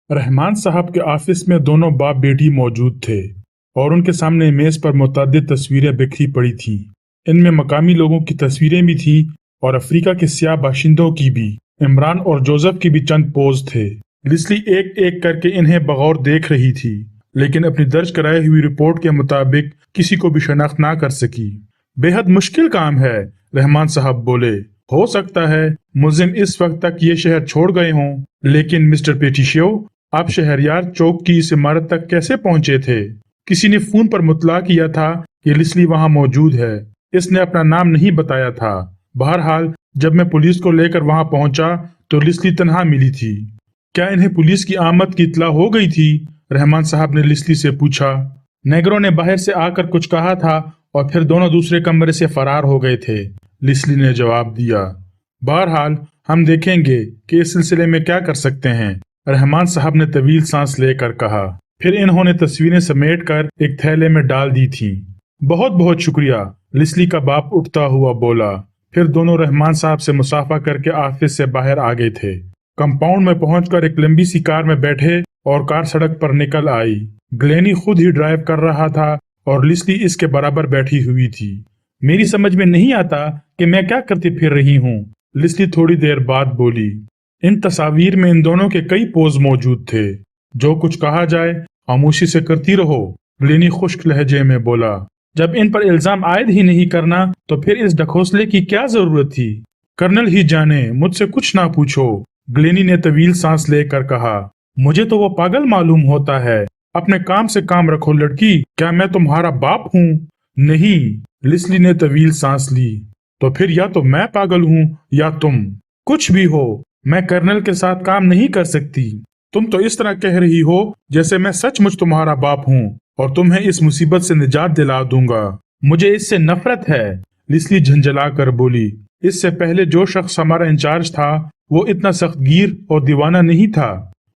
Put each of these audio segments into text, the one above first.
रहमान साहब के ऑफिस में दोनों बाप बेटी मौजूद थे और उनके सामने मेज पर मुतअद्दिद तस्वीरें बिखरी पड़ी थीं। इनमें मकामी लोगों की तस्वीरें भी थी और अफ्रीका के सियाह बाशिंदों की भी। इमरान और जोसेफ की भी चंद पोज थे। लिस्ली एक एक करके इन्हें बगौर देख रही थी, लेकिन अपनी दर्ज कराई हुई रिपोर्ट के मुताबिक किसी को भी शनाख्त ना कर सकी। बेहद मुश्किल काम है, रहमान साहब बोले। हो सकता है मुल्जिम इस वक्त तक ये शहर छोड़ गए हों, लेकिन मिस्टर पेटिशियो, आप शहरयार चौक की इस इमारत तक कैसे पहुंचे थे? किसी ने फोन पर मुतला किया था कि लिस्ली वहां मौजूद है। इसने अपना नाम नहीं बताया था। बहरहाल जब मैं पुलिस को लेकर वहां पहुंचा तो लिस्ली तन्हा मिली थी। क्या इन्हें पुलिस की आमद की इत्तला हो गई थी? रहमान साहब ने लिस्ली से पूछा। नेग्रो ने बाहर से आकर कुछ कहा था और फिर दोनों दूसरे कमरे से फरार हो गए थे, लिस्ली ने जवाब दिया। बहरहाल हम देखेंगे कि इस सिलसिले में क्या कर सकते हैं, रहमान साहब ने तवील सांस लेकर कहा। फिर इन्होंने तस्वीरें समेटकर एक थैले में डाल दी थीं। बहुत बहुत शुक्रिया, लिस्ली का बाप उठता हुआ बोला। फिर दोनों रहमान साहब से मुसाफा करके ऑफिस से बाहर आ गए थे। कंपाउंड में पहुंचकर एक लंबी सी कार में बैठे और कार सड़क पर निकल आई। ग्लेनी खुद ही ड्राइव कर रहा था और लिस्ली इसके बराबर बैठी हुई थी। मेरी समझ में नहीं आता कि मैं क्या करती फिर रही हूँ, लिस्ली थोड़ी देर बाद बोली। इन तस्वीर में इन दोनों के कई पोज मौजूद थे। जो कुछ कहा जाए खामोशी से करती रहो, ग्लेनी खुश्क लहजे में बोला। जब इन पर इल्जाम आयद ही नहीं करना तो फिर इस ढकोसले की क्या जरूरत थी? कर्नल ही जाने, मुझसे कुछ ना पूछो, ग्लेनी ने तवील सांस लेकर कहा। मुझे तो वो पागल मालूम होता है। अपने काम से काम रखो लड़की, क्या मैं तुम्हारा बाप हूँ? नहीं, लिस्ली ने तवील सांस ली। तो फिर या तो मैं पागल हूँ या तुम, कुछ भी हो, मैं कर्नल के साथ काम नहीं कर सकती। तुम तो इस तरह कह रही हो जैसे मैं सचमुच तुम्हारा बाप हूँ और तुम्हें इस मुसीबत से निजात दिला दूंगा। मुझे इससे नफरत है, लिस्ली झंझला कर बोली। इससे पहले जो शख्स हमारा इंचार्ज था वो इतना सख्तगीर और दीवाना नहीं था।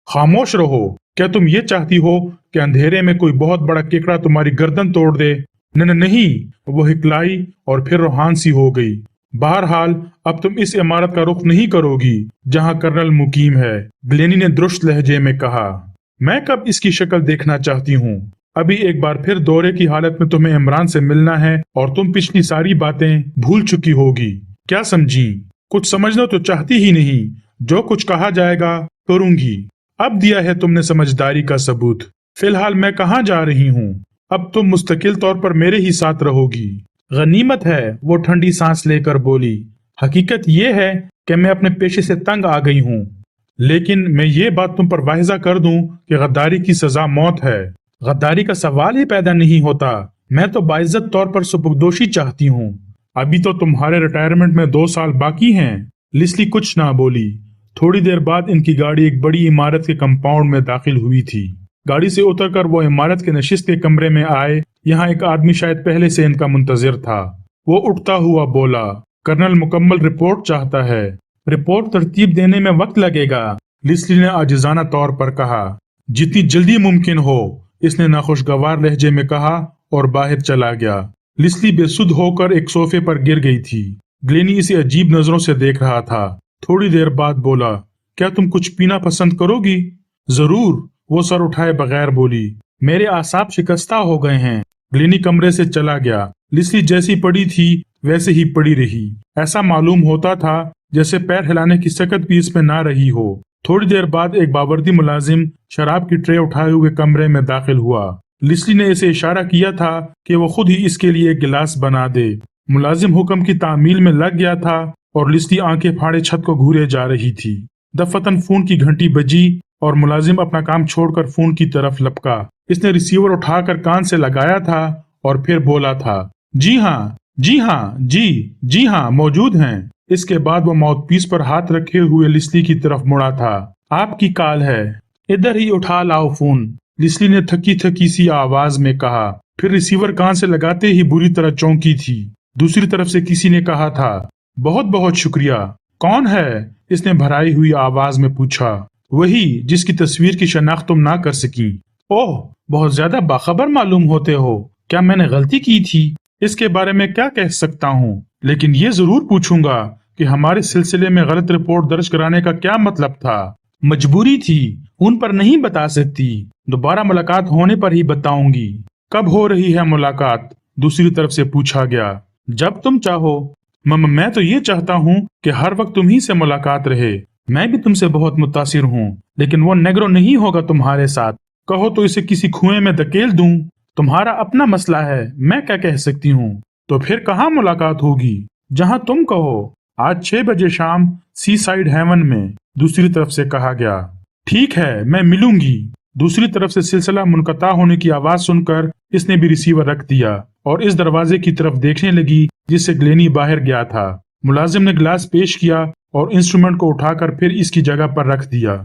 खामोश रहो। क्या तुम ये चाहती हो कि अंधेरे में कोई बहुत बड़ा केकड़ा तुम्हारी गर्दन तोड़ दे? नहीं, वो हिकलाई और फिर रूहान सी हो गई। बहरहाल अब तुम इस इमारत का रुख नहीं करोगी जहां कर्नल मुकीम है, ग्लेनी ने दुरुस्त लहजे में कहा। मैं कब इसकी शक्ल देखना चाहती हूँ? अभी एक बार फिर दौरे की हालत में तुम्हें इमरान से मिलना है और तुम पिछली सारी बातें भूल चुकी होगी। क्या समझी? कुछ समझना तो चाहती ही नहीं। जो कुछ कहा जाएगा करूंगी। अब दिया है तुमने समझदारी का सबूत। फिलहाल मैं कहाँ जा रही हूँ? अब तुम मुस्तकिल तौर पर मेरे ही साथ रहोगी। गनीमत है, वो ठंडी सांस लेकर बोली। हकीकत ये है कि मैं अपने पेशे से तंग आ गई हूँ, लेकिन मैं ये बात तुम पर वाहिजा कर दूं कि गद्दारी की सजा मौत है। गद्दारी का सवाल ही पैदा नहीं होता। मैं तो बाइज्जत तौर पर सुपुर्दोशी चाहती हूँ। अभी तो तुम्हारे रिटायरमेंट में 2 साल बाकी हैं। लिस्ली कुछ ना बोली। थोड़ी देर बाद इनकी गाड़ी एक बड़ी इमारत के कंपाउंड में दाखिल हुई थी। गाड़ी से उतरकर वो इमारत के नशिस्त के कमरे में आए। यहाँ एक आदमी शायद पहले से इनका मुंतजिर था। वो उठता हुआ बोला, कर्नल मुकम्मल रिपोर्ट चाहता है। रिपोर्ट तरतीब देने में वक्त लगेगा, लिस्ली ने आजिजाना तौर पर कहा। जितनी जल्दी मुमकिन हो, इसने नाखुशगवार लहजे में कहा और बाहर चला गया। लिस्ली बेसुध होकर एक सोफे पर गिर गई थी। ग्लेनी इसे अजीब नजरों से देख रहा था। थोड़ी देर बाद बोला, क्या तुम कुछ पीना पसंद करोगी? जरूर, वो सर उठाए बगैर बोली। मेरे आसाब शिकस्ता हो गए हैं। ग्लेनी कमरे से चला गया। लिस्ली जैसी पड़ी थी वैसे ही पड़ी रही। ऐसा मालूम होता था जैसे पैर हिलाने की सकत भी इसमें ना रही हो। थोड़ी देर बाद एक बावर्दी मुलाजिम शराब की ट्रे उठाए हुए कमरे में दाखिल हुआ। लिस्ली ने इसे इशारा किया था कि वो खुद ही इसके लिए एक गिलास बना दे। मुलाजिम हुक्म की तामील में लग गया था और लिस्ली आंखें फाड़े छत को घूरे जा रही थी। दफतन फोन की घंटी बजी और मुलाजिम अपना काम छोड़कर फोन की तरफ लपका। इसने रिसीवर उठाकर कान से लगाया था और फिर बोला था, जी हाँ, जी हाँ, जी हाँ, मौजूद हैं। इसके बाद वो माउथपीस पर हाथ रखे हुए लिस्ली की तरफ मुड़ा था। आपकी कॉल है, इधर ही उठा लाओ फोन, लिस्ली ने थकी थकी सी आवाज में कहा। फिर रिसीवर कान से लगाते ही बुरी तरह चौंकी थी। दूसरी तरफ से किसी ने कहा था, बहुत बहुत शुक्रिया। कौन है? इसने भराई हुई आवाज में पूछा। वही जिसकी तस्वीर की शनाख्त तुम ना कर सकी। ओह, बहुत ज्यादा बाखबर मालूम होते हो। क्या मैंने गलती की थी? इसके बारे में क्या कह सकता हूँ, लेकिन ये जरूर पूछूंगा कि हमारे सिलसिले में गलत रिपोर्ट दर्ज कराने का क्या मतलब था। मजबूरी थी, उन पर नहीं बता सकती। दोबारा मुलाकात होने पर ही बताऊंगी। कब हो रही है मुलाकात? दूसरी तरफ से पूछा गया। जब तुम चाहो। मैं तो ये चाहता हूँ कि हर वक्त तुम्ही से मुलाकात रहे। मैं भी तुमसे बहुत मुतासिर हूँ, लेकिन वो नेग्रो नहीं होगा तुम्हारे साथ। कहो तो इसे किसी कुएं में धकेल दूं। तुम्हारा अपना मसला है, मैं क्या कह सकती हूँ। तो फिर कहाँ मुलाकात होगी? जहाँ तुम कहो। आज 6 बजे शाम, सी साइड हेवन में। दूसरी तरफ से कहा गया। ठीक है, मैं मिलूंगी। दूसरी तरफ से सिलसिला मुनक़ता होने की आवाज सुनकर इसने भी रिसीवर रख दिया और इस दरवाजे की तरफ देखने लगी जिससे ग्लेनी बाहर गया था। मुलाजिम ने गिलास पेश किया और इंस्ट्रूमेंट को उठाकर फिर इसकी जगह पर रख दिया।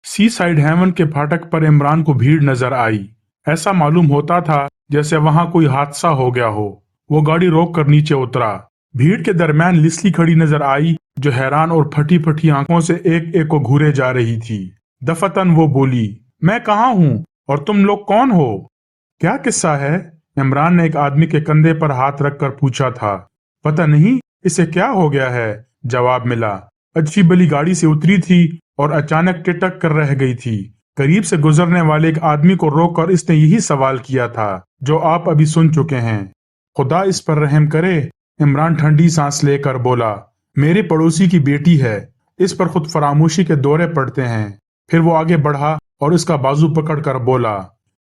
सी साइड हेवन के फाटक पर इमरान को भीड़ नजर आई। ऐसा मालूम होता था जैसे वहां कोई हादसा हो गया हो। वो गाड़ी रोक कर नीचे उतरा। भीड़ के दरमियान लिस्ली खड़ी नजर आई, जो हैरान और फटी फटी आंखों से एक एक को घूरे जा रही थी। दफतन वो बोली, मैं कहाँ हूँ और तुम लोग कौन हो? क्या किस्सा है? इमरान ने एक आदमी के कंधे पर हाथ रखकर पूछा था। पता नहीं इसे क्या हो गया है, जवाब मिला। अच्छी भली गाड़ी से उतरी थी और अचानक टिटक कर रह गई थी। करीब से गुजरने वाले एक आदमी को रोककर इसने यही सवाल किया था जो आप अभी सुन चुके हैं। खुदा इस पर रहम करे। इमरान ठंडी सांस लेकर बोला, मेरे पड़ोसी की बेटी है। इस पर खुद फरामोशी के दौरे पड़ते हैं। फिर वो आगे बढ़ा और इसका बाजू पकड़कर बोला,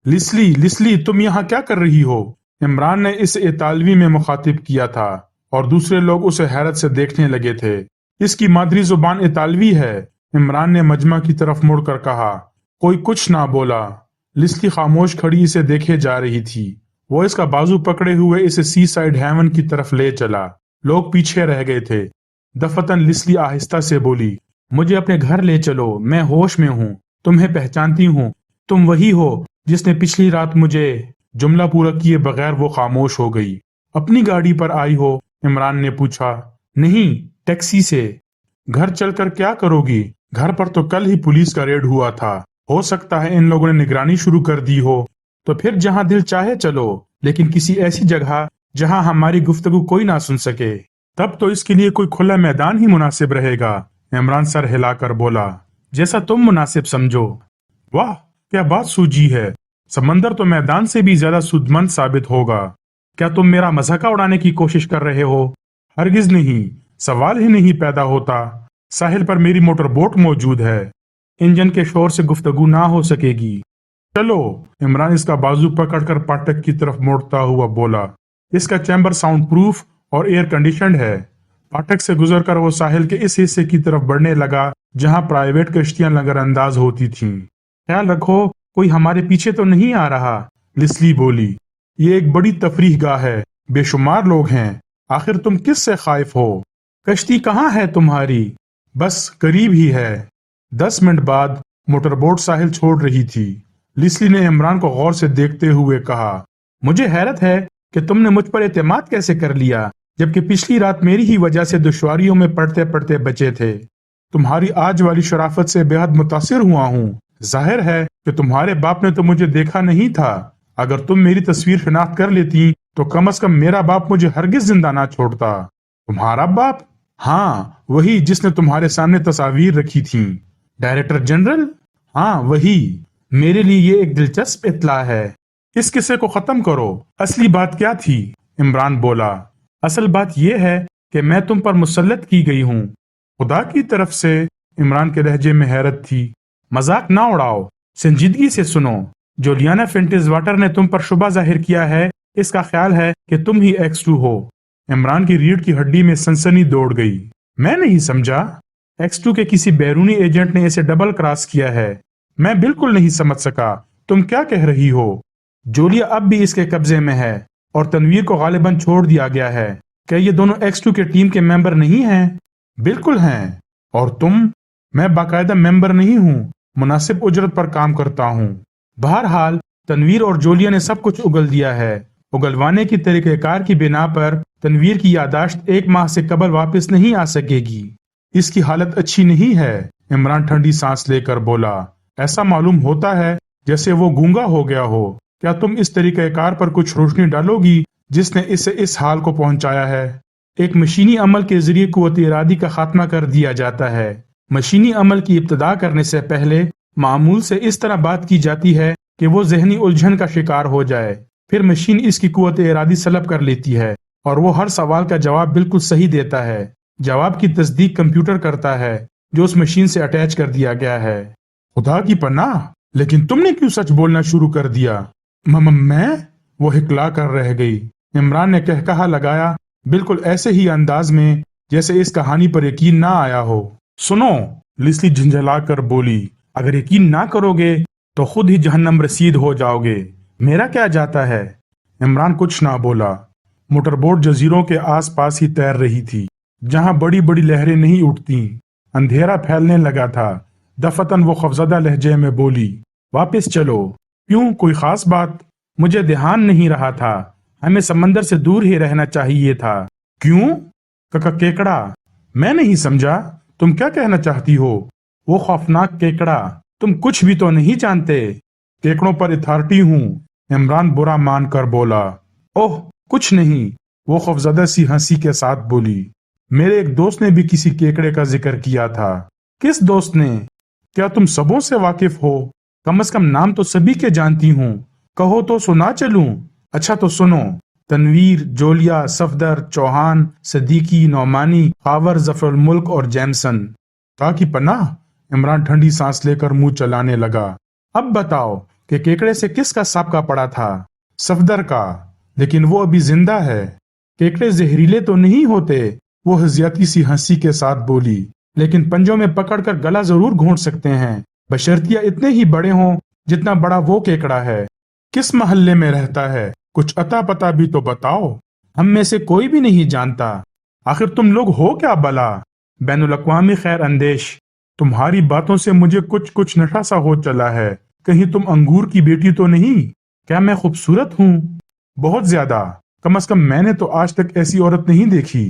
लिस्ली, लिस्ली, तुम यहाँ क्या कर रही हो? इमरान ने इसे इतालवी में मुखातिब किया था और दूसरे लोग उसे हैरत से देखने लगे थे। इसकी मादरी जुबान इतालवी है। इमरान ने मजमा की तरफ मुड़कर कहा। कोई कुछ ना बोला। लिस्ली खामोश खड़ी इसे देखे जा रही थी। वो इसका बाजू पकड़े हुए इसे सी साइड हेवन की तरफ ले चला। लोग पीछे रह गए थे। दफतन लिस्ली आहिस्ता से बोली, मुझे अपने घर ले चलो, मैं होश में हूँ। तुम्हें पहचानती हूँ, तुम वही हो जिसने पिछली रात मुझे। जुमला पूरा किए बगैर वो खामोश हो गई। अपनी गाड़ी पर आई हो? इमरान ने पूछा। नहीं, टैक्सी से। घर चलकर क्या करोगी? घर पर तो कल ही पुलिस का रेड हुआ था। हो सकता है इन लोगों ने निगरानी शुरू कर दी हो। तो फिर जहां दिल चाहे चलो, लेकिन किसी ऐसी जगह जहां हमारी गुफ्तगू कोई ना सुन सके। तब तो इसके लिए कोई खुला मैदान ही मुनासिब रहेगा। इमरान सर हिलाकर बोला, जैसा तुम मुनासिब समझो। वाह, क्या बात सूझी है। समंदर तो मैदान से भी ज्यादा सुदमंद साबित होगा। क्या तुम मेरा मजाका उड़ाने की कोशिश कर रहे हो? हरगिज नहीं, सवाल ही नहीं पैदा होता। साहिल पर मेरी मोटर बोट मौजूद है। इंजन के शोर से गुफ्तगू ना हो सकेगी। चलो। इमरान इसका बाजू पकड़कर फाटक की तरफ मोड़ता हुआ बोला, इसका चैम्बर साउंड प्रूफ और एयर कंडीशनड है। फाटक से गुजरकर वो साहिल के इस हिस्से की तरफ बढ़ने लगा जहां प्राइवेट कश्तियां नजरअंदाज होती थीं। ख्याल रखो कोई हमारे पीछे तो नहीं आ रहा, लिस्ली बोली। ये एक बड़ी तफरीह गाह है, बेशुमार लोग हैं। आखिर तुम किस से खाइफ हो? कश्ती कहाँ है तुम्हारी? बस करीब ही है। 10 मिनट बाद मोटरबोट साहिल छोड़ रही थी। लिस्ली ने इमरान को गौर से देखते हुए कहा, मुझे हैरत है कि तुमने मुझ पर एतमाद कैसे कर लिया, जबकि पिछली रात मेरी ही वजह से दुश्वारियों में पड़ते पड़ते बचे थे। तुम्हारी आज वाली शराफत से बेहद मुतासिर हुआ हूँ। जाहिर है कि तुम्हारे बाप ने तो मुझे देखा नहीं था। अगर तुम मेरी तस्वीर शिनाख्त कर लेती तो कम से कम मेरा बाप मुझे हरगिज जिंदा ना छोड़ता। तुम्हारा बाप? हाँ, वही जिसने तुम्हारे सामने तस्वीर रखी थी। Director general? हाँ, वही। मेरे लिए ये एक दिलचस्प इत्तला है। इस किस्से को खत्म करो। असली बात क्या थी? इमरान बोला, असल बात यह है कि मैं तुम पर मुसल्लत की गई हूँ। खुदा की तरफ से? इमरान के लहजे में हैरत थी। मजाक ना उड़ाओ, संजीदगी से सुनो। जोलियाना फेंटिस वाटर ने तुम पर शुबा जाहिर किया है। इसका ख्याल है कि तुम ही X2 हो। इमरान की रीढ़ की हड्डी में सनसनी दौड़ गई। मैं नहीं समझा। X2 के किसी बैरूनी एजेंट ने इसे डबल क्रॉस किया है। मैं बिल्कुल नहीं समझ सका। तुम क्या कह रही हो? जोलिया अब भी इसके कब्जे में है और तनवीर को गालिबन छोड़ दिया गया है। क्या ये दोनों X2 के टीम के मेंबर नहीं हैं? बिल्कुल हैं। और तुम? मैं बाकायदा मेंबर नहीं हूँ, मुनासिब उजरत पर काम करता हूँ। बहरहाल تنویر اور جولیا نے سب کچھ اگل دیا ہے۔ اگلوانے کی طریقہ کار کی بنا پر تنویر کی یادداشت 1 ماہ سے قبل واپس نہیں آ سکے گی۔ اس کی حالت اچھی نہیں ہے۔ عمران ٹھنڈی سانس لے کر بولا، ایسا معلوم ہوتا ہے جیسے وہ گونگا ہو گیا ہو۔ کیا تم اس طریقہ کار پر کچھ روشنی ڈالو گی جس نے اسے اس حال کو پہنچایا ہے؟ ایک مشینی عمل کے ذریعے قوت ارادی کا خاتمہ کر دیا جاتا ہے۔ مشینی عمل کی ابتدا کرنے سے پہلے معمول سے اس طرح بات کی جاتی ہے کہ وہ ذہنی الجھن کا شکار ہو جائے، پھر مشین اس کی قوت ارادی سلب کر لیتی ہے اور وہ ہر سوال کا جواب بالکل صحیح دیتا ہے۔ جواب کی تصدیق کمپیوٹر کرتا ہے جو اس مشین سے اٹیچ کر دیا گیا ہے۔ خدا کی پناہ، لیکن تم نے کیوں سچ بولنا شروع کر دیا؟ میں وہ ہکلا کر رہ گئی۔ عمران نے کہکہا لگایا، بالکل ایسے ہی انداز میں جیسے اس کہانی پر یقین نہ آیا ہو۔ سنو، لیسلی جھنجھلا کر بولی، اگر یقین نہ کرو گے تو خود ہی جہنم رسید ہو جاؤ گے، میرا کیا جاتا ہے؟ عمران کچھ نہ بولا۔ موٹر بوٹ جزیروں کے آس پاس ہی تیر رہی تھی جہاں بڑی بڑی لہریں نہیں اٹھتیں۔ اندھیرا پھیلنے لگا تھا۔ دفتن وہ خوفزدہ لہجے میں بولی، واپس چلو۔ کیوں، کوئی خاص بات؟ مجھے دھیان نہیں رہا تھا، ہمیں سمندر سے دور ہی رہنا چاہیے تھا۔ کیوں؟ کیکڑا۔ میں نہیں سمجھا، تم کیا کہنا چاہتی ہو؟ وہ خوفناک کیکڑا، تم کچھ بھی تو نہیں جانتے۔ کیکڑوں پر اتھارٹی ہوں، عمران برا مان کر بولا۔ اوہ کچھ نہیں، وہ خوفزدہ سی ہنسی کے ساتھ بولی۔ میرے ایک دوست نے بھی کسی کیکڑے کا ذکر کیا تھا۔ کس دوست نے؟ کیا تم سبوں سے واقف ہو؟ کم از کم نام تو سبھی کے جانتی ہوں، کہو تو سنا چلوں؟ اچھا تو سنو، تنویر، جولیا، صفدر، چوہان، صدیقی، نعمانی، خاور، ظفر الملک اور جیمسن۔ تاکہ پناہ، عمران ٹھنڈی سانس لے کر منہ چلانے لگا۔ اب بتاؤ کہ کیکڑے سے کس کا سابقہ پڑا تھا؟ صفدر کا، لیکن وہ ابھی زندہ ہے۔ کیکڑے زہریلے تو نہیں ہوتے، وہ حزیاتی سی ہنسی کے ساتھ بولی، لیکن پنجوں میں پکڑ کر گلا ضرور گھونٹ سکتے ہیں، بشرطیہ اتنے ہی بڑے ہوں جتنا بڑا وہ کیکڑا ہے۔ کس محلے میں رہتا ہے؟ کچھ اتا پتا بھی تو بتاؤ، ہم میں سے کوئی بھی نہیں جانتا۔ آخر تم لوگ ہو کیا بلا؟ بین الاقوامی خیر اندیش۔ تمہاری باتوں سے مجھے کچھ نشہ سا ہو چلا ہے، کہیں تم انگور کی بیٹی تو نہیں؟ کیا میں خوبصورت ہوں؟ بہت زیادہ، کم از کم میں نے تو آج تک ایسی عورت نہیں دیکھی۔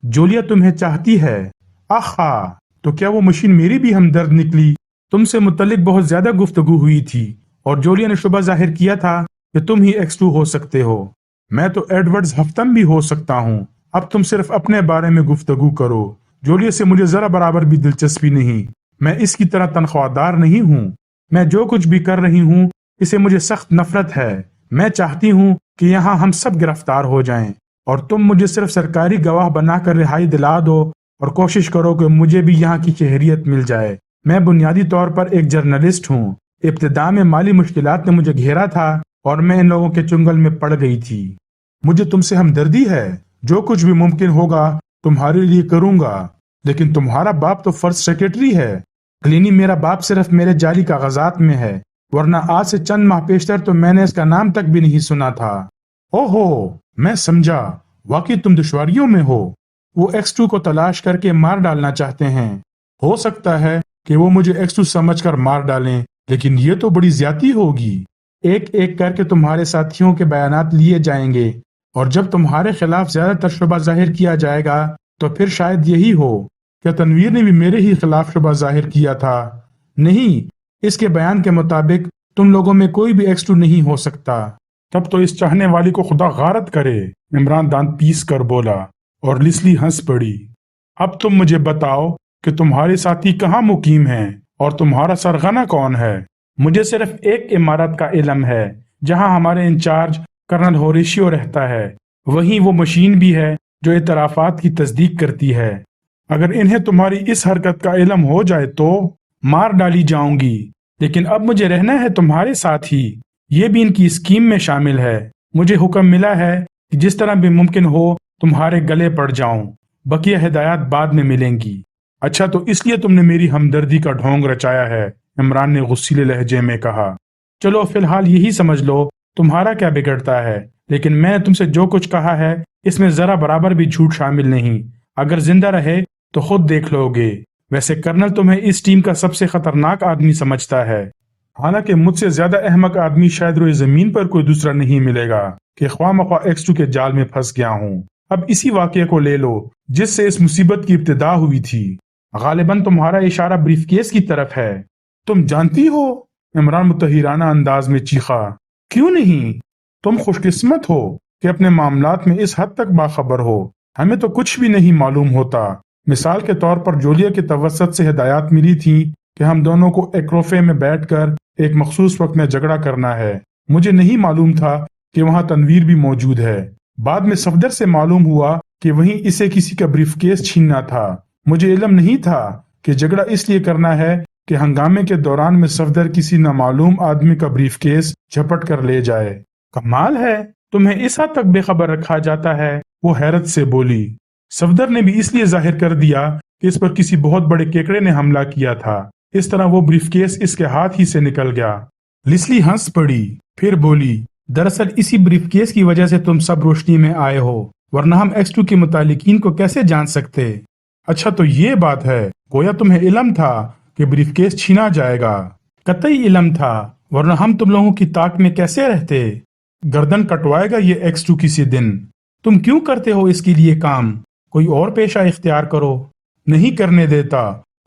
جولیا تمہیں چاہتی ہے؟ آہا، تو کیا وہ مشین میری بھی ہمدرد نکلی؟ تم سے متعلق بہت زیادہ گفتگو ہوئی تھی اور جولیا نے شبہ ظاہر کیا تھا کہ تم ہی X2 ہو سکتے ہو۔ میں تو ایڈورڈز ہفتم بھی ہو سکتا ہوں۔ اب تم صرف اپنے بارے میں گفتگو کرو۔ جولیا سے مجھے ذرا برابر بھی دلچسپی نہیں، میں اس کی طرح تنخواہ دار نہیں ہوں۔ میں جو کچھ بھی کر رہی ہوں اسے مجھے سخت نفرت ہے۔ میں چاہتی ہوں کہ یہاں ہم سب گرفتار ہو جائیں اور تم مجھے صرف سرکاری گواہ بنا کر رہائی دلا دو اور کوشش کرو کہ مجھے بھی یہاں کی شہریت مل جائے۔ میں بنیادی طور پر ایک جرنلسٹ ہوں۔ ابتدا میں مالی مشکلات نے مجھے گھیرا تھا اور میں ان لوگوں کے چنگل میں پڑ گئی تھی۔ مجھے تم سے ہمدردی ہے، جو کچھ بھی ممکن ہوگا تمہارے لیے کروں گا، لیکن تمہارا باپ تو فرسٹ سیکرٹری ہے۔ کلینی میرا باپ صرف میرے جعلی کاغذات میں ہے، ورنہ آج سے چند ماہ پیشتر تو میں نے اس کا نام تک بھی نہیں سنا تھا۔ اوہو، میں سمجھا، واقعی تم دشواریوں میں ہو۔ وہ X2 کو تلاش کر کے مار ڈالنا چاہتے ہیں۔ ہو سکتا ہے کہ وہ مجھے X2 سمجھ کر مار ڈالیں، لیکن یہ تو بڑی زیادتی ہوگی۔ ایک ایک کر کے تمہارے ساتھیوں کے بیانات لیے جائیں گے اور جب تمہارے خلاف زیادہ تر شبہ ظاہر کیا جائے گا تو پھر شاید یہی ہو۔ کیا تنویر نے بھی میرے ہی خلاف شبہ ظاہر کیا تھا؟ نہیں، اس کے بیان کے مطابق تم لوگوں میں کوئی بھی X2 نہیں ہو سکتا۔ تب تو اس چاہنے والی کو خدا غارت کرے، عمران دانت پیس کر بولا، اور لیسلی ہنس پڑی۔ اب تم مجھے بتاؤ کہ تمہارے ساتھی کہاں مقیم ہیں اور تمہارا سرغنہ کون ہے؟ مجھے صرف ایک عمارت کا علم ہے جہاں ہمارے انچارج کرنل ہوریشیو رہتا ہے، وہیں وہ مشین بھی ہے جو اعترافات کی تصدیق کرتی ہے۔ اگر انہیں تمہاری اس حرکت کا علم ہو جائے تو مار ڈالی جاؤں گی، لیکن اب مجھے رہنا ہے تمہارے ساتھ ہی، یہ بھی ان کی اسکیم میں شامل ہے۔ مجھے حکم ملا ہے کہ جس طرح بھی ممکن ہو تمہارے گلے پڑ جاؤں، بقیہ ہدایات بعد میں ملیں گی۔ اچھا، تو اس لیے تم نے میری ہمدردی کا ڈھونگ رچایا ہے، عمران نے غصیلے لہجے میں کہا۔ چلو فی الحال یہی سمجھ لو، تمہارا کیا بگڑتا ہے، لیکن میں نے تم سے جو کچھ کہا ہے اس میں ذرا برابر بھی جھوٹ شامل نہیں۔ اگر زندہ رہے تو خود دیکھ لو گے۔ ویسے کرنل تمہیں اس ٹیم کا سب سے خطرناک آدمی سمجھتا ہے۔ حالانکہ مجھ سے زیادہ احمق آدمی شاید روئے زمین پر کوئی دوسرا نہیں ملے گا کہ خواہ مخواہ X2 کے جال میں پھنس گیا ہوں۔ اب اسی واقعے کو لے لو جس سے اس مصیبت کی ابتدا ہوئی تھی۔ غالباً تمہارا اشارہ بریف کیس کی طرف ہے۔ تم جانتی ہو؟ عمران متحرانہ انداز میں چیخا۔ کیوں نہیں؟ تم خوش قسمت ہو کہ اپنے معاملات میں اس حد تک باخبر ہو۔ ہمیں تو کچھ بھی نہیں معلوم ہوتا۔ مثال کے طور پر جولیا کے توسط سے ہدایات ملی تھی کہ ہم دونوں کو ایک روفے میں بیٹھ کر ایک مخصوص وقت میں جھگڑا کرنا ہے۔ مجھے نہیں معلوم تھا کہ وہاں تنویر بھی موجود ہے۔ بعد میں صفدر سے معلوم ہوا کہ وہیں اسے کسی کا بریف کیس چھیننا تھا۔ مجھے علم نہیں تھا کہ جھگڑا اس لیے کرنا ہے کہ ہنگامے کے دوران میں صفدر کسی نامعلوم آدمی کا بریف کیس جھپٹ کر لے جائے۔ کمال ہے، تمہیں اس حد تک بے خبر رکھا جاتا ہے، وہ حیرت سے بولی۔ صفدر نے بھی اس لیے ظاہر کر دیا کہ اس پر کسی بہت بڑے کیکڑے نے حملہ کیا تھا، اس طرح وہ بریف کیس اس کے ہاتھ ہی سے نکل گیا۔ لیسلی ہنس پڑی، پھر بولی، دراصل اسی بریف کیس کی وجہ سے تم سب روشنی میں آئے ہو، ورنہ ہم X2 کے متعلقین کو کیسے جان سکتے؟ اچھا تو یہ بات ہے، گویا تمہیں علم تھا کہ بریف کیس چھینا جائے گا؟ قطعی علم تھا، ورنہ ہم تم لوگوں کی طاق میں کیسے رہتے؟ گردن کٹوائے گا یہ X2 کسی دن۔ تم کیوں کرتے ہو اس کے لیے کام؟ کوئی اور پیشہ اختیار کرو۔ نہیں کرنے دیتا،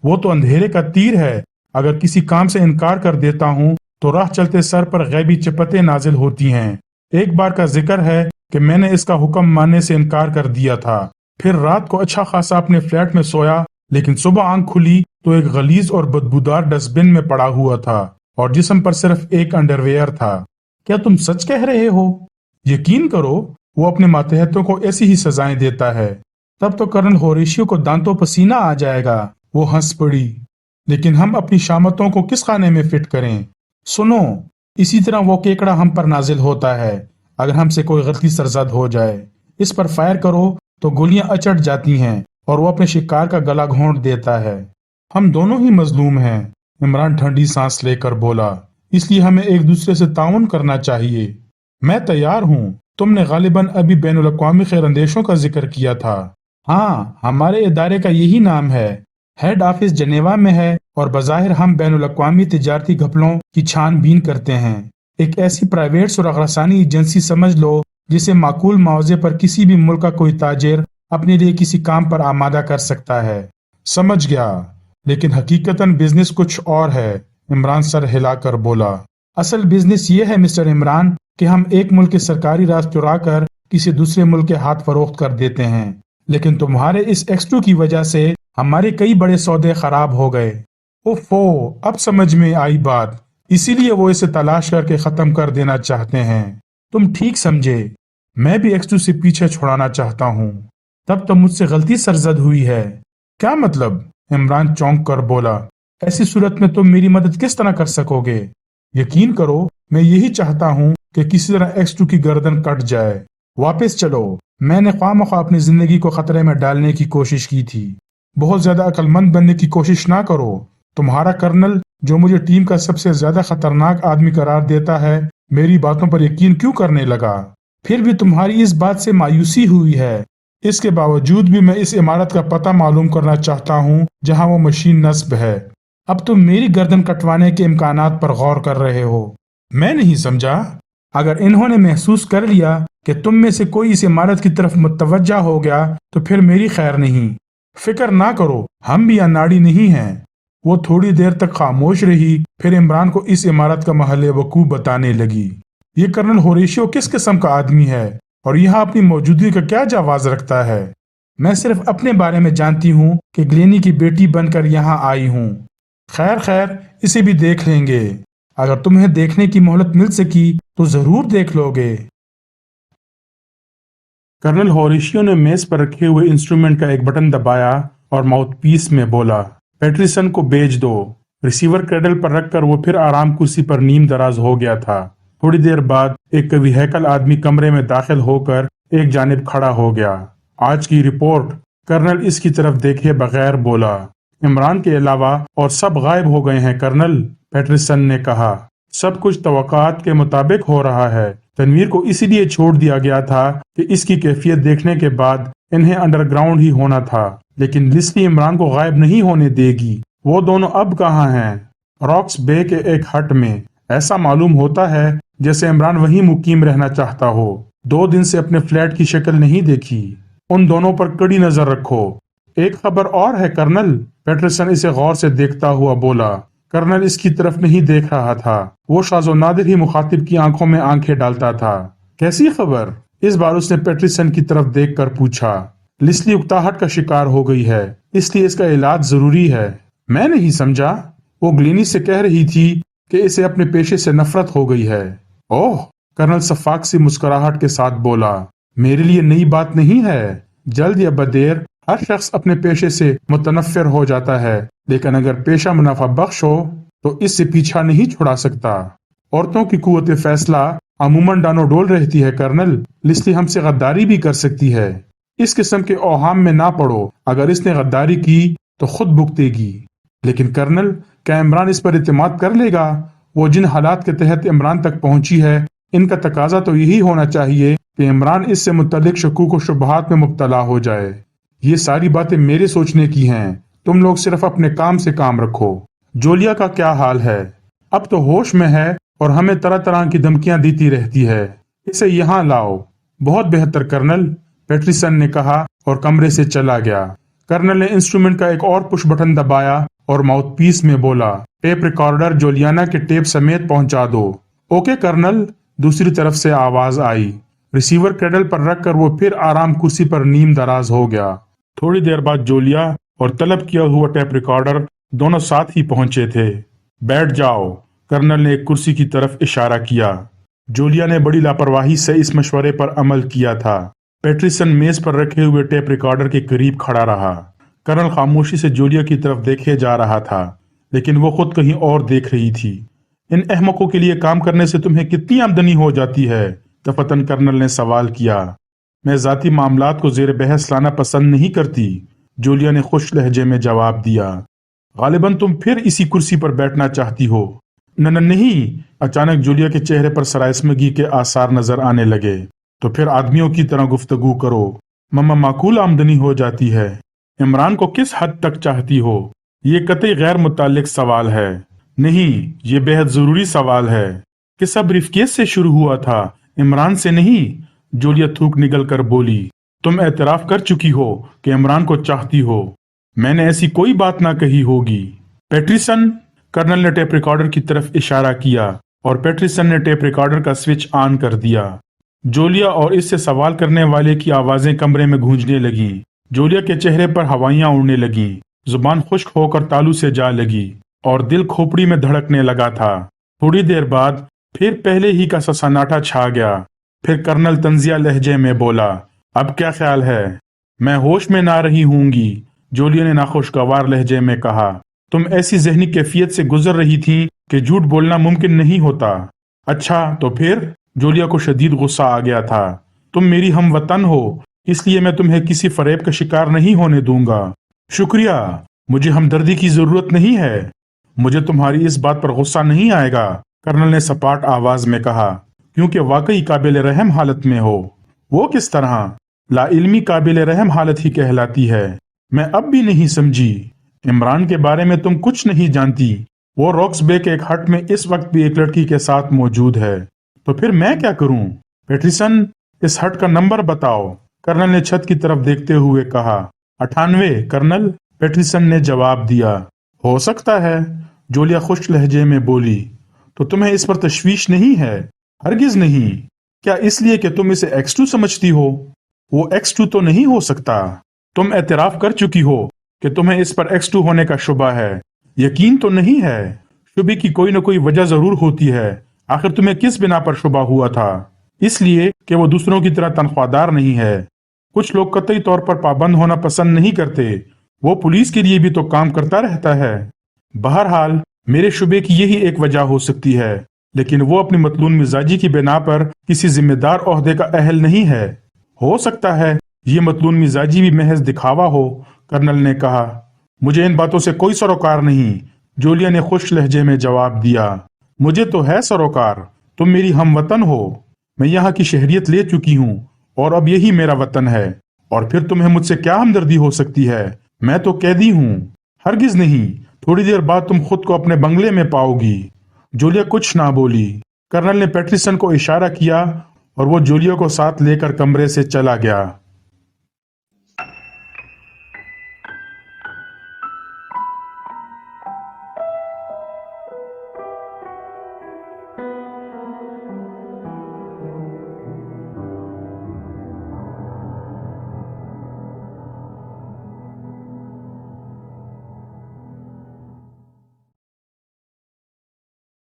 وہ تو اندھیرے کا تیر ہے۔ اگر کسی کام سے انکار کر دیتا ہوں تو راہ چلتے سر پر غیبی چپتیں نازل ہوتی ہیں۔ ایک بار کا ذکر ہے کہ میں نے اس کا حکم ماننے سے انکار کر دیا تھا، پھر رات کو اچھا خاصا اپنے فلیٹ میں سویا، لیکن صبح آنکھ کھلی تو ایک غلیظ اور بدبودار ڈسٹ بن میں پڑا ہوا تھا اور جسم پر صرف ایک انڈر ویئر تھا۔ کیا تم سچ کہہ رہے ہو؟ یقین کرو، وہ اپنے ماتحتوں کو ایسی ہی سزائیں دیتا ہے۔ تب تو کرنل ہوریشیو کو دانتوں پسینہ آ جائے گا، وہ ہنس پڑی۔ لیکن ہم اپنی شامتوں کو کس خانے میں فٹ کریں؟ سنو، اسی طرح وہ کیکڑا ہم پر نازل ہوتا ہے اگر ہم سے کوئی غلطی سرزد ہو جائے۔ اس پر فائر کرو تو گولیاں اچٹ جاتی ہیں اور وہ اپنے شکار کا گلا گھونٹ دیتا ہے۔ ہم دونوں ہی مظلوم ہیں، عمران ٹھنڈی سانس لے کر بولا، اس لیے ہمیں ایک دوسرے سے تعاون کرنا چاہیے۔ میں تیار ہوں۔ تم نے غالباً ابھی بین الاقوامی خیر اندیشوں کا ذکر کیا تھا۔ ہاں، ہمارے ادارے کا یہی نام ہے۔ ہیڈ آفس جنیوا میں ہے اور بظاہر ہم بین الاقوامی تجارتی گھپلوں کی چھان بین کرتے ہیں۔ ایک ایسی پرائیویٹ سراغ رسانی ایجنسی سمجھ لو جسے معقول معاوضے پر کسی بھی ملک کا کوئی تاجر اپنے لیے کسی کام پر آمادہ کر سکتا ہے۔ سمجھ گیا، لیکن حقیقتاً بزنس کچھ اور ہے، عمران سر ہلا کر بولا۔ اصل بزنس یہ ہے مسٹر عمران کہ ہم ایک ملک کے سرکاری راز چرا کر کسی دوسرے ملک کے ہاتھ فروخت کر دیتے ہیں، لیکن تمہارے اس X2 کی وجہ سے ہمارے کئی بڑے سودے خراب ہو گئے۔ اوفو، اب سمجھ میں آئی بات، اسی لیے وہ اسے تلاش کر کے ختم کر دینا چاہتے ہیں۔ تم ٹھیک سمجھے، میں بھی X2 سے پیچھے چھڑانا چاہتا ہوں۔ تب تو مجھ سے غلطی سرزد ہوئی ہے۔ کیا مطلب؟ عمران چونک کر بولا۔ ایسی صورت میں تم میری مدد کس طرح کر سکو گے؟ یقین کرو، میں یہی چاہتا ہوں کہ کسی طرح X2 کی گردن کٹ جائے۔ واپس چلو، میں نے خواہ مخواہ اپنی زندگی کو خطرے میں ڈالنے کی کوشش کی تھی۔ بہت زیادہ عقل مند بننے کی کوشش نہ کرو۔ تمہارا کرنل، جو مجھے ٹیم کا سب سے زیادہ خطرناک آدمی قرار دیتا ہے، میری باتوں پر یقین کیوں کرنے لگا؟ پھر بھی تمہاری اس بات سے مایوسی ہوئی ہے۔ اس کے باوجود بھی میں اس عمارت کا پتہ معلوم کرنا چاہتا ہوں جہاں وہ مشین نصب ہے۔ اب تم میری گردن کٹوانے کے امکانات پر غور کر رہے ہو۔ میں نہیں سمجھا۔ اگر انہوں نے محسوس کر لیا کہ تم میں سے کوئی اس عمارت کی طرف متوجہ ہو گیا تو پھر میری خیر نہیں۔ فکر نہ کرو، ہم بھی اناڑی نہیں ہیں۔ وہ تھوڑی دیر تک خاموش رہی، پھر عمران کو اس عمارت کا محل وقوع بتانے لگی۔ یہ کرنل ہوریشیو کس قسم کا آدمی ہے اور یہاں اپنی موجودگی کا کیا جواز رکھتا ہے؟ میں صرف اپنے بارے میں جانتی ہوں کہ گلینی کی بیٹی بن کر یہاں آئی ہوں۔ خیر، اسے بھی دیکھ لیں گے۔ اگر تمہیں دیکھنے کی مہلت مل سکی تو ضرور دیکھ لو گے۔ کرنل ہوریشیو نے میز پر رکھے ہوئے انسٹرومنٹ کا ایک بٹن دبایا اور ماؤتھ پیس میں بولا، پیٹریسن کو بھیج دو۔ ریسیور کریڈل پر رکھ کر وہ پھر آرام کرسی پر نیم دراز ہو گیا تھا۔ تھوڑی دیر بعد ایک قوی ہیکل آدمی کمرے میں داخل ہو کر ایک جانب کھڑا ہو گیا۔ آج کی رپورٹ، کرنل اس کی طرف دیکھے بغیر بولا۔ عمران کے علاوہ اور سب غائب ہو گئے ہیں کرنل، پیٹرسن نے کہا۔ سب کچھ توقعات کے مطابق ہو رہا ہے۔ تنویر کو اسی لیے چھوڑ دیا گیا تھا کہ اس کی کیفیت دیکھنے کے بعد انہیں انڈر گراؤنڈ ہی ہونا تھا، لیکن لیسلی عمران کو غائب نہیں ہونے دے گی۔ وہ دونوں اب کہاں ہیں؟ रॉक्स बे के एक हट में। ऐसा मालूम होता है जैसे इमरान वहीं मुकीम रहना चाहता हो। 2 दिन से अपने फ्लैट की शक्ल नहीं देखी। उन दोनों पर कड़ी नजर रखो। एक खबर और है कर्नल, पैटरसन इसे गौर से देखता हुआ बोला। कर्नल इसकी तरफ नहीं देख रहा था। वो शाज़ो नादिर ही मुखातिब की आंखों में आंखें डालता था। कैसी खबर? इस बार उसने पैटरसन की तरफ देखकर पूछा। लिस्ली उकताहट का शिकार हो गई है, इसलिए इसका इलाज जरूरी है। मैं नहीं समझा। वो ग्लीनी से कह रही थी कि इसे अपने पेशे से नफरत हो गई है। ओह, कर्नल सफाक सी मुस्कुराहट के साथ बोला। मेरे लिए नई बात नहीं है। जल्द या बदेर हर शख्स अपने पेशे से मुतनफ्फिर हो जाता है, लेकिन अगर पेशा मुनाफा बख्श हो तो इससे पीछा नहीं छुड़ा सकता। औरतों की कुव्वत फैसला अमूमन डानोडोल रहती है कर्नल। लिस्ली हमसे गद्दारी भी कर सकती है। इस किस्म के औहाम में ना पड़ो। अगर इसने गद्दारी की तो खुद भुगतेगी। लेकिन कर्नल, क्या इमरान इस पर इत्मीनान कर लेगा? वो जिन हालात के तहत इमरान तक पहुंची है, इनका तकाजा तो यही होना चाहिए कि इमरान इससे मुतल्लिक शकूक और शुबहात में मुब्तला हो जाए। ये सारी बातें मेरे सोचने की हैं। तुम लोग सिर्फ अपने काम से काम रखो। जोलिया का क्या हाल है? अब तो होश में है और हमें तरह तरह की धमकियां देती रहती है। इसे यहाँ लाओ। बहुत बेहतर कर्नल, पैटरसन ने कहा और कमरे से चला गया। कर्नल ने इंस्ट्रूमेंट का एक और पुश बटन दबाया और माउथपीस में बोला, टेप रिकॉर्डर जोलियाना के टेप समेत पहुंचा दो। ओके कर्नल, दूसरी तरफ से आवाज आई। रिसीवर क्रेडल पर रखकर वो फिर आराम कुर्सी पर नीम दराज हो गया। थोड़ी देर बाद जोलिया और तलब किया हुआ टेप रिकॉर्डर दोनों साथ ही पहुंचे थे। बैठ जाओ, कर्नल ने एक कुर्सी की तरफ इशारा किया। जोलिया ने बड़ी लापरवाही से इस मशवरे पर अमल किया था। पैटरसन मेज पर रखे हुए टेप रिकॉर्डर के करीब खड़ा रहा। कर्नल खामोशी से जोलिया की तरफ देखे जा रहा था, लेकिन वो खुद कहीं और देख रही थी। इन अहमकों के लिए काम करने से तुम्हें कितनी आमदनी हो जाती है? दफतन कर्नल ने सवाल किया। मैं जाती मामलात को जेर बहस लाना पसंद नहीं करती, जोलिया ने खुश लहजे में जवाब दिया। गालिबन तुम फिर इसी कुर्सी पर बैठना चाहती हो। नहीं। अचानक जोलिया के चेहरे पर सराइस्मगी के आसार नजर आने लगे। तो फिर आदमियों की तरह गुफ्तगू करो। मम्मा माकूल आमदनी हो जाती है। इमरान को किस हद तक चाहती हो? ये कतई गैर मुताल्लिक सवाल है। नहीं, ये बेहद जरूरी सवाल है कि सब रिफकेस से शुरू हुआ था, इमरान से नहीं। जोलिया थूक निगल कर बोली। तुम एतराफ कर चुकी हो कि इमरान को चाहती हो। मैंने ऐसी कोई बात ना कही होगी। पैटरसन, कर्नल ने टेप रिकॉर्डर की तरफ इशारा किया और पैटरसन ने टेप रिकॉर्डर का स्विच ऑन कर दिया। जोलिया और इससे सवाल करने वाले की आवाजें कमरे में गूंजने लगी। जोलिया के चेहरे पर हवाइयां उड़ने लगी, जुबान खुश्क होकर तालू से जा लगी और दिल खोपड़ी में धड़कने लगा था। थोड़ी देर बाद फिर पहले ही का सा सन्नाटा छा गया। फिर कर्नल तंजिया लहजे में बोला, अब क्या ख्याल है? मैं होश में ना रही हूंगी, जोलिया ने नाखुशगवार लहजे में कहा। तुम ऐसी जहनी कैफियत से गुजर रही थी कि झूठ बोलना मुमकिन नहीं होता। अच्छा तो फिर? जोलिया को शदीद गुस्सा आ गया था। तुम मेरी हमवतन हो, इसलिए मैं तुम्हें किसी फरेब का शिकार नहीं होने दूंगा। शुक्रिया, मुझे हमदर्दी की जरूरत नहीं है। मुझे तुम्हारी इस बात पर गुस्सा नहीं आएगा, कर्नल ने सपाट आवाज में कहा, क्योंकि वाकई काबिल रहम हालत में हो। वो किस तरह? लाइल्मी काबिल रहम हालत ही कहलाती है। मैं अब भी नहीं समझी। इमरान के बारे में तुम कुछ नहीं जानती। वो रॉक्स बे के एक हट में इस वक्त भी एक लड़की के साथ मौजूद है। तो फिर मैं क्या करूं? पैटरसन, इस हट का नंबर बताओ, कर्नल ने छत की तरफ देखते हुए कहा। 98, कर्नल, पैटरसन ने जवाब दिया। हो सकता है, जोलिया खुश लहजे में बोली। तो तुम्हें इस पर तशवीश नहीं है? हरगिज नहीं। क्या इसलिए कि तुम इसे X2 समझती हो? वो X2 तो नहीं हो सकता। तुम एतराफ कर चुकी हो कि तुम्हें इस पर X2 होने का शुबा है। यकीन तो नहीं है। शुबे की कोई न कोई वजह जरूर होती है। आखिर तुम्हें किस बिना पर शुबा हुआ था? इसलिए कि वो दूसरों की तरह तनख्वाहदार नहीं है। कुछ लोग कतई तौर पर पाबंद होना पसंद नहीं करते। वो पुलिस के लिए भी तो काम करता रहता है। बहरहाल मेरे शुबे की यही एक वजह हो सकती है, लेकिन वो अपनी मतलून मिजाजी की बिना पर किसी जिम्मेदार ओहदे का अहल नहीं है। हो सकता है ये मतलून मिजाजी भी महज दिखावा हो, कर्नल ने कहा। मुझे इन बातों से कोई सरोकार नहीं, जोलिया ने खुश लहजे में जवाब दिया। मुझे तो है सरोकार। तुम मेरी हमवतन हो। मैं यहाँ की शहरियत ले चुकी हूँ और अब यही मेरा वतन है। और फिर तुम्हें मुझसे क्या हमदर्दी हो सकती है? मैं तो कैदी हूँ। हरगिज नहीं, थोड़ी देर बाद तुम खुद को अपने बंगले में पाओगी। जूलिया कुछ ना बोली। कर्नल ने पैट्रिसन को इशारा किया और वो जूलिया को साथ लेकर कमरे से चला गया।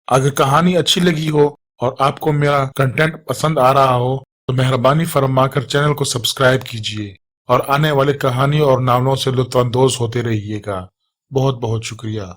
अगर कहानी अच्छी लगी हो और आपको मेरा कंटेंट पसंद आ रहा हो तो मेहरबानी फरमाकर चैनल को सब्सक्राइब कीजिए और आने वाले कहानी और नावलों से लुत्फ अंदोज होते रहिएगा। बहुत बहुत शुक्रिया।